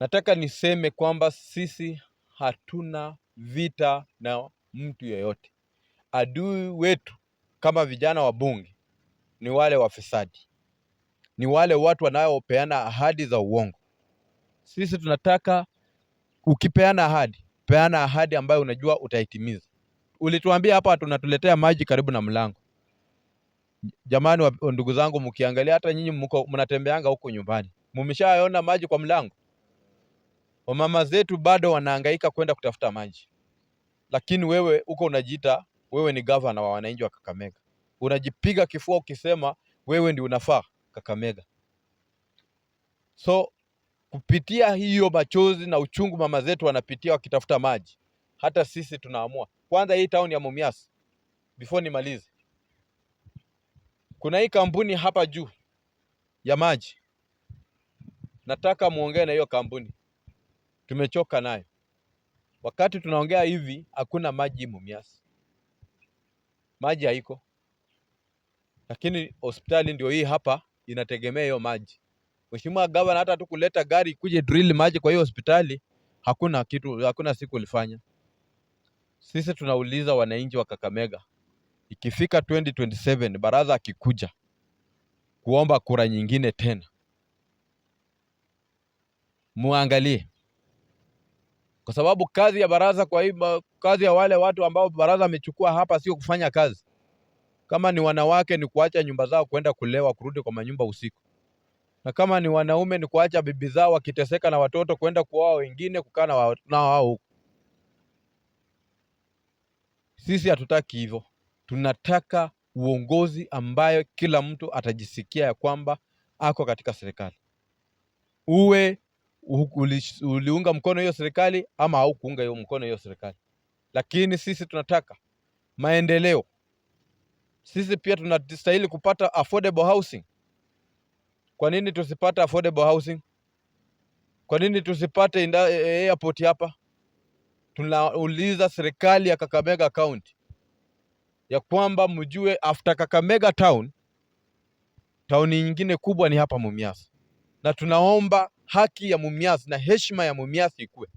Nataka niseme kwamba sisi hatuna vita na mtu yeyote. Adui wetu kama vijana wa bunge ni wale wafisadi, ni wale watu wanaopeana ahadi za uongo. Sisi tunataka ukipeana ahadi, peana ahadi ambayo unajua utaitimiza. Ulituambia hapa tunatuletea maji karibu na mlango. Jamani ndugu zangu, mkiangalia hata nyinyi mnatembeanga huko nyumbani, mmeshaona maji kwa mlango? Wamama zetu bado wanahangaika kwenda kutafuta maji. Lakini wewe uko unajiita wewe ni governor wa wananchi wa Kakamega. Unajipiga kifua ukisema wewe ndio unafaa Kakamega. So kupitia hiyo machozi na uchungu mama zetu wanapitia wakitafuta maji, hata sisi tunaamua. Kwanza hii town ya Mumias, before nimalize, kuna hii kampuni hapa juu ya maji. Nataka muongee na hiyo kampuni. Tumechoka nayo. Wakati tunaongea hivi hakuna maji Mumias. Maji haiko. Lakini hospitali ndio hii hapa inategemea hiyo maji. Mheshimiwa Gavana hata tu kuleta gari kuje drill maji kwa hiyo hospitali, hakuna siku ulifanya. Sisi tunauliza wananchi wa Kakamega, ikifika 2027 baraza akikuja kuomba kura nyingine tena, muangalie, kwa sababu kazi ya baraza, kwa hiyo kazi ya wale watu ambao baraza amechukua hapa sio kufanya kazi. Kama ni wanawake ni kuacha nyumba zao kwenda kulewa, kurudi kwa manyumba usiku. Na kama ni wanaume ni kuacha bibi zao wakiteseka na watoto kwenda kuoa wengine, kukaa na wao huko. Sisi hatutaki hivyo. Tunataka uongozi ambayo kila mtu atajisikia ya kwamba ako katika serikali. Uwe uliunga mkono hiyo serikali ama haukuunga mkono hiyo serikali. Lakini sisi tunataka maendeleo. Sisi pia tunastahili kupata affordable housing. Kwa nini tusipate affordable housing? Kwa nini tusipate airport hapa? Tunauliza serikali ya Kakamega County ya kwamba mjue after Kakamega town nyingine kubwa ni hapa Mumias. Na tunaomba haki ya Mumias na heshima ya Mumias ikue.